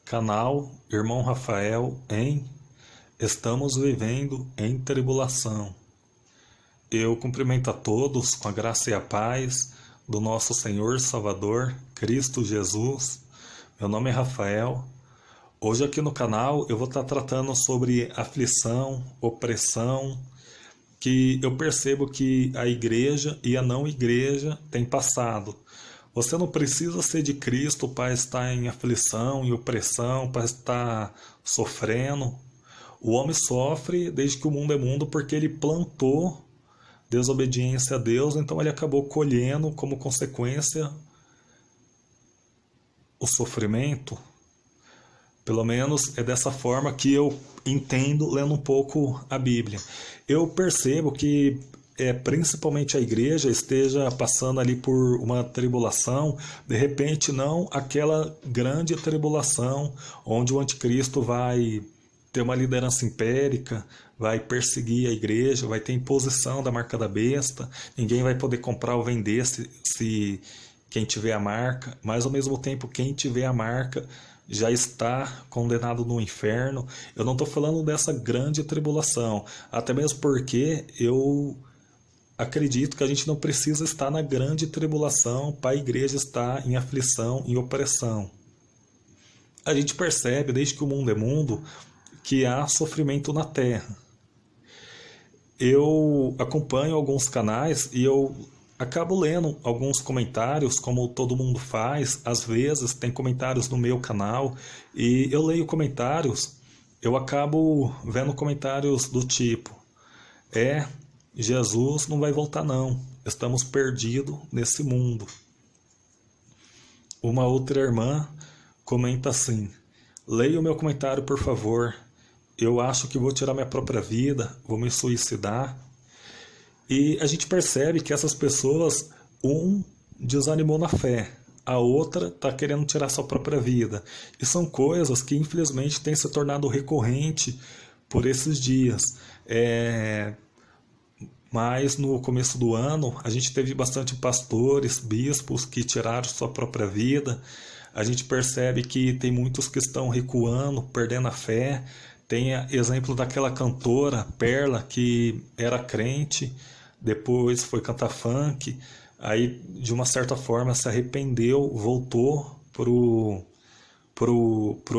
Canal Irmão Rafael em Estamos Vivendo em Tribulação. Eu cumprimento a todos com a graça e a paz do nosso Senhor e Salvador, Cristo Jesus. Meu nome é Rafael. Hoje aqui no canal eu vou estar tratando sobre aflição, opressão, que eu percebo que a igreja e a não igreja têm passado. Você não precisa ser de Cristo para estar em aflição, em opressão, para estar sofrendo. O homem sofre desde que o mundo é mundo porque ele plantou desobediência a Deus, então ele acabou colhendo como consequência o sofrimento. Pelo menos é dessa forma que eu entendo lendo um pouco a Bíblia. Eu percebo que principalmente a igreja esteja passando ali por uma tribulação, de repente não aquela grande tribulação onde o anticristo vai ter uma liderança impérica, vai perseguir a igreja, vai ter imposição da marca da besta, ninguém vai poder comprar ou vender se quem tiver a marca, mas ao mesmo tempo quem tiver a marca já está condenado no inferno. Eu não estou falando dessa grande tribulação, até mesmo porque eu acredito que a gente não precisa estar na grande tribulação para a igreja estar em aflição, em opressão. A gente percebe, desde que o mundo é mundo, que há sofrimento na terra. Eu acompanho alguns canais e eu acabo lendo alguns comentários, como todo mundo faz. Às vezes tem comentários no meu canal e eu leio comentários, eu acabo vendo comentários do tipo: Jesus não vai voltar não, estamos perdidos nesse mundo. Uma outra irmã comenta assim: leia o meu comentário por favor, eu acho que vou tirar minha própria vida, vou me suicidar. E a gente percebe que essas pessoas, desanimou na fé, a outra está querendo tirar sua própria vida. E são coisas que infelizmente têm se tornado recorrente por esses dias. Mas no começo do ano a gente teve bastante pastores, bispos que tiraram sua própria vida. A gente percebe que tem muitos que estão recuando, perdendo a fé. Tem exemplo daquela cantora Perla, que era crente, depois foi cantar funk, aí de uma certa forma se arrependeu, voltou pro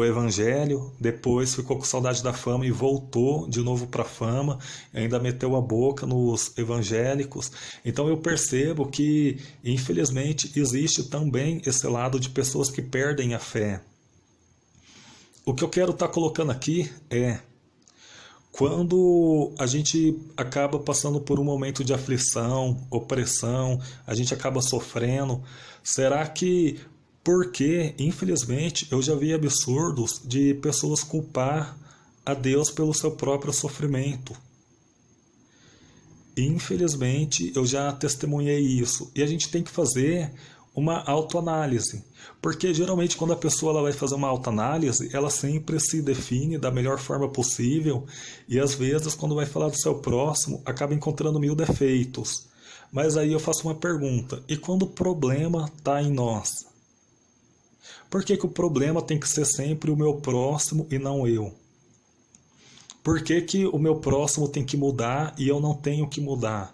evangelho, depois ficou com saudade da fama e voltou de novo para a fama, ainda meteu a boca nos evangélicos. Então eu percebo que infelizmente existe também esse lado de pessoas que perdem a fé. O que eu quero estar colocando aqui é: quando a gente acaba passando por um momento de aflição, opressão, a gente acaba sofrendo, será que, porque infelizmente eu já vi absurdos de pessoas culpar a Deus pelo seu próprio sofrimento? Infelizmente eu já testemunhei isso, e a gente tem que fazer uma autoanálise, porque geralmente quando a pessoa ela vai fazer uma autoanálise, ela sempre se define da melhor forma possível, e às vezes quando vai falar do seu próximo acaba encontrando 1000 defeitos. Mas aí eu faço uma pergunta: e quando o problema está em nós? Por que o problema tem que ser sempre o meu próximo e não eu? Por que o meu próximo tem que mudar e eu não tenho que mudar?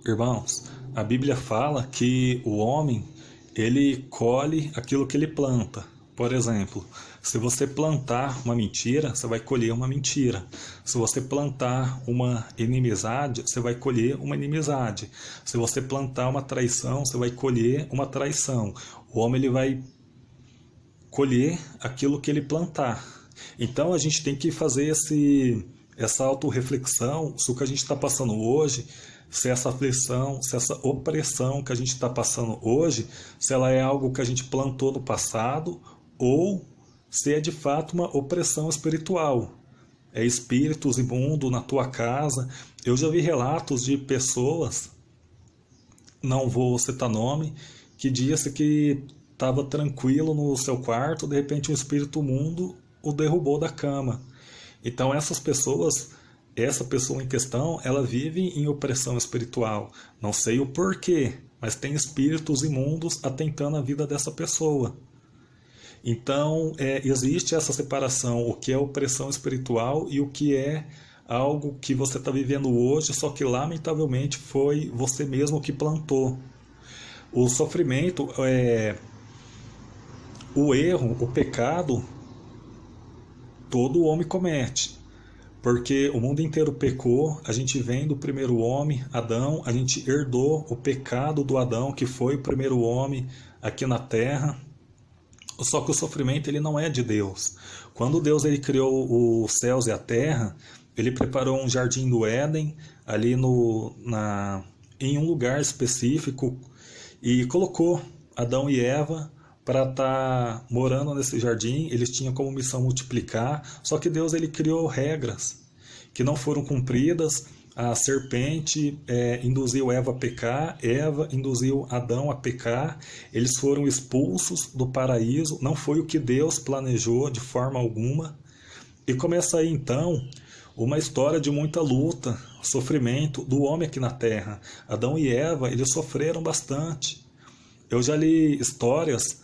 Irmãos, a Bíblia fala que o homem, ele colhe aquilo que ele planta. Por exemplo, se você plantar uma mentira, você vai colher uma mentira. Se você plantar uma inimizade, você vai colher uma inimizade. Se você plantar uma traição, você vai colher uma traição. O homem ele vai colher aquilo que ele plantar. Então a gente tem que fazer essa autorreflexão, se o que a gente está passando hoje, se essa aflição, se essa opressão que a gente está passando hoje, se ela é algo que a gente plantou no passado ou se é de fato uma opressão espiritual. É espíritos imundos na tua casa. Eu já vi relatos de pessoas, não vou citar nome, que disse que estava tranquilo no seu quarto, de repente um espírito imundo o derrubou da cama. Então essa pessoa em questão, ela vive em opressão espiritual. Não sei o porquê, mas tem espíritos imundos atentando a vida dessa pessoa. Então, existe essa separação, o que é opressão espiritual e o que é algo que você está vivendo hoje, só que lamentavelmente foi você mesmo que plantou. O sofrimento, o erro, o pecado, todo homem comete. Porque o mundo inteiro pecou, a gente vem do primeiro homem, Adão, a gente herdou o pecado do Adão, que foi o primeiro homem aqui na Terra. Só que o sofrimento ele não é de Deus. Quando Deus ele criou os céus e a terra, ele preparou um jardim do Éden, ali em um lugar específico, e colocou Adão e Eva para estar morando nesse jardim. Eles tinham como missão multiplicar, só que Deus ele criou regras que não foram cumpridas. A serpente induziu Eva a pecar, Eva induziu Adão a pecar, eles foram expulsos do paraíso, não foi o que Deus planejou de forma alguma. E começa aí então uma história de muita luta, sofrimento do homem aqui na Terra. Adão e Eva, eles sofreram bastante. Eu já li histórias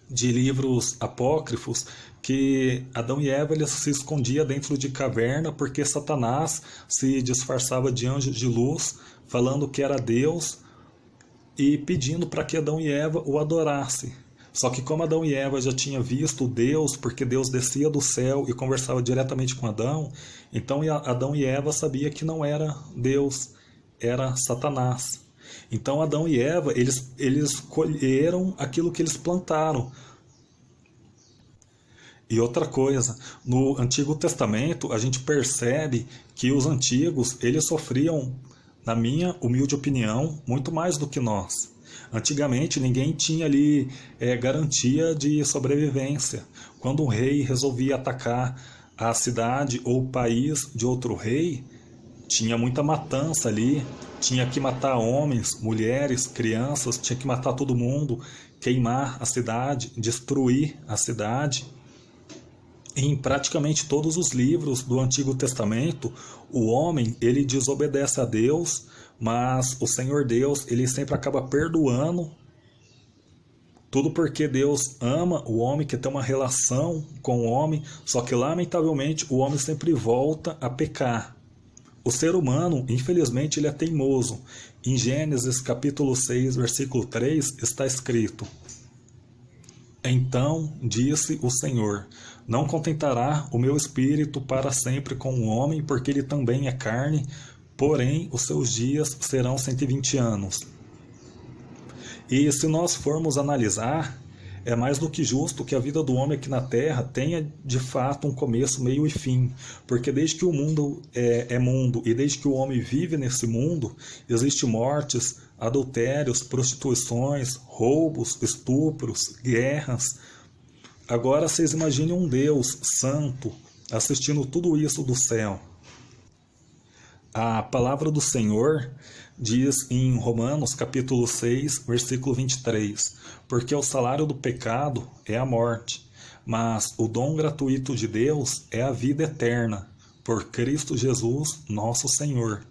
de livros apócrifos que Adão e Eva eles se escondiam dentro de caverna porque Satanás se disfarçava de anjo de luz, falando que era Deus e pedindo para que Adão e Eva o adorassem. Só que como Adão e Eva já tinham visto Deus, porque Deus descia do céu e conversava diretamente com Adão, então Adão e Eva sabiam que não era Deus, era Satanás. Então Adão e Eva eles colheram aquilo que eles plantaram. E outra coisa, no Antigo Testamento a gente percebe que os antigos eles sofriam, na minha humilde opinião, muito mais do que nós. Antigamente ninguém tinha ali garantia de sobrevivência. Quando um rei resolvia atacar a cidade ou o país de outro rei, tinha muita matança ali, tinha que matar homens, mulheres, crianças, tinha que matar todo mundo, queimar a cidade, destruir a cidade. Em praticamente todos os livros do Antigo Testamento, o homem ele desobedece a Deus, mas o Senhor Deus ele sempre acaba perdoando. Tudo porque Deus ama o homem, quer ter uma relação com o homem, só que lamentavelmente o homem sempre volta a pecar. O ser humano, infelizmente, ele é teimoso. Em Gênesis capítulo 6, versículo 3, está escrito: Então disse o Senhor: Não contentará o meu espírito para sempre com o homem, porque ele também é carne, porém os seus dias serão 120 anos. E se nós formos analisar, é mais do que justo que a vida do homem aqui na Terra tenha de fato um começo, meio e fim. Porque desde que o mundo é mundo e desde que o homem vive nesse mundo, existem mortes, adultérios, prostituições, roubos, estupros, guerras. Agora vocês imaginem um Deus santo assistindo tudo isso do céu. A palavra do Senhor diz em Romanos capítulo 6, versículo 23, porque o salário do pecado é a morte, mas o dom gratuito de Deus é a vida eterna, por Cristo Jesus, nosso Senhor.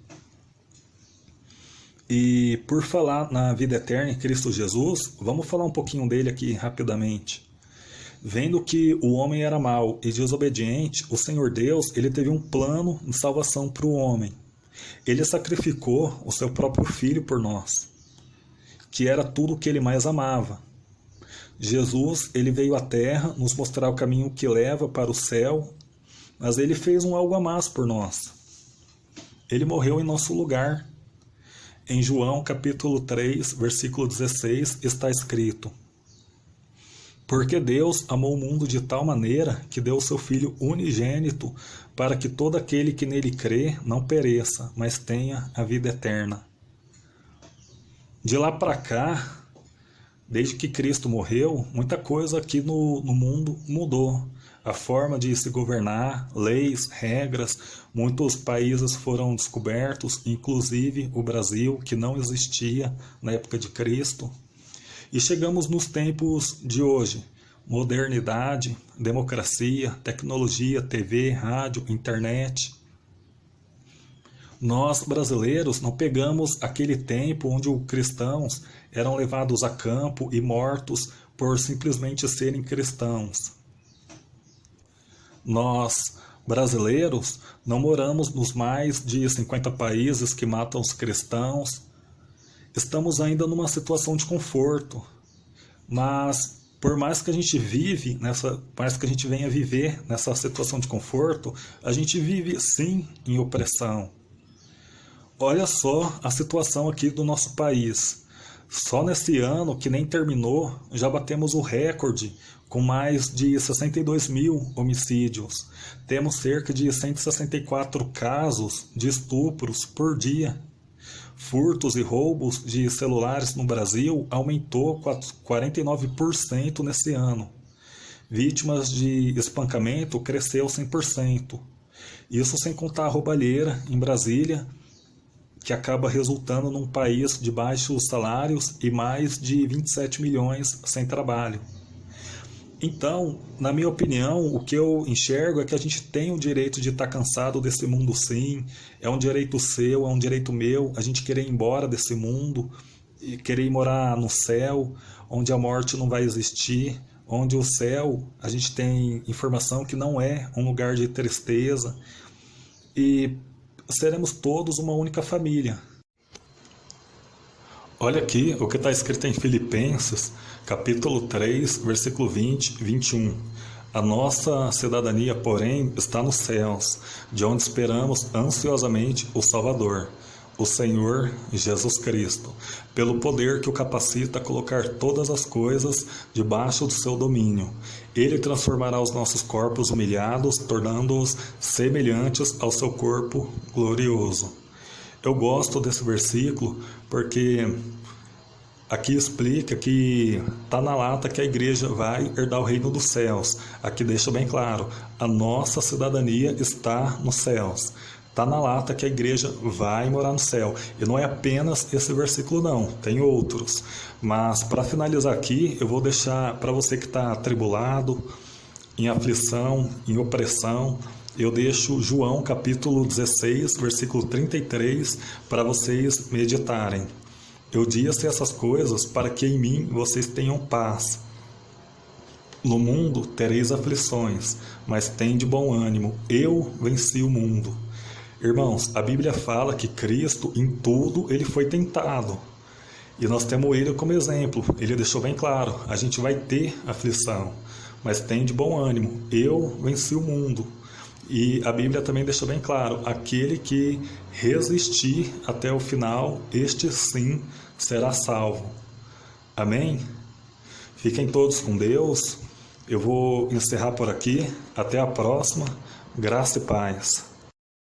E por falar na vida eterna em Cristo Jesus, vamos falar um pouquinho dele aqui rapidamente. Vendo que o homem era mau e desobediente, o Senhor Deus ele teve um plano de salvação para o homem. Ele sacrificou o seu próprio filho por nós, que era tudo o que ele mais amava. Jesus ele veio à terra nos mostrar o caminho que leva para o céu, mas ele fez algo a mais por nós. Ele morreu em nosso lugar. Em João capítulo 3, versículo 16, está escrito: Porque Deus amou o mundo de tal maneira que deu o seu Filho unigênito para que todo aquele que nele crê não pereça, mas tenha a vida eterna. De lá para cá, desde que Cristo morreu, muita coisa aqui no mundo mudou. A forma de se governar, leis, regras, muitos países foram descobertos, inclusive o Brasil, que não existia na época de Cristo. E chegamos nos tempos de hoje. Modernidade, democracia, tecnologia, TV, rádio, internet. Nós, brasileiros, não pegamos aquele tempo onde os cristãos eram levados a campo e mortos por simplesmente serem cristãos. Nós, brasileiros, não moramos nos mais de 50 países que matam os cristãos. Estamos ainda numa situação de conforto, mas por mais que a gente venha viver nessa situação de conforto, a gente vive sim em opressão. Olha só a situação aqui do nosso país. Só nesse ano, que nem terminou, já batemos o recorde com mais de 62 mil homicídios. Temos cerca de 164 casos de estupros por dia. Furtos e roubos de celulares no Brasil aumentou 49% nesse ano. Vítimas de espancamento cresceu 100%. Isso sem contar a roubalheira em Brasília, que acaba resultando num país de baixos salários e mais de 27 milhões sem trabalho. Então, na minha opinião, o que eu enxergo é que a gente tem o direito de estar cansado desse mundo sim, é um direito seu, é um direito meu, a gente querer ir embora desse mundo, e querer ir morar no céu, onde a morte não vai existir, onde o céu, a gente tem informação que não é um lugar de tristeza, e seremos todos uma única família. Olha aqui o que está escrito em Filipenses, capítulo 3, versículo 20 e 21. A nossa cidadania, porém, está nos céus, de onde esperamos ansiosamente o Salvador, o Senhor Jesus Cristo, pelo poder que o capacita a colocar todas as coisas debaixo do seu domínio. Ele transformará os nossos corpos humilhados, tornando-os semelhantes ao seu corpo glorioso. Eu gosto desse versículo porque aqui explica que está na lata que a igreja vai herdar o reino dos céus. Aqui deixa bem claro, a nossa cidadania está nos céus. Está na lata que a igreja vai morar no céu. E não é apenas esse versículo não, tem outros. Mas para finalizar aqui, eu vou deixar para você que está atribulado, em aflição, em opressão, eu deixo João capítulo 16, versículo 33, para vocês meditarem. Eu disse essas coisas para que em mim vocês tenham paz. No mundo tereis aflições, mas tende bom ânimo, eu venci o mundo. Irmãos, a Bíblia fala que Cristo, em tudo, ele foi tentado. E nós temos ele como exemplo. Ele deixou bem claro, a gente vai ter aflição, mas tende bom ânimo, eu venci o mundo. E a Bíblia também deixou bem claro, aquele que resistir até o final, este sim será salvo. Amém? Fiquem todos com Deus. Eu vou encerrar por aqui. Até a próxima. Graça e paz.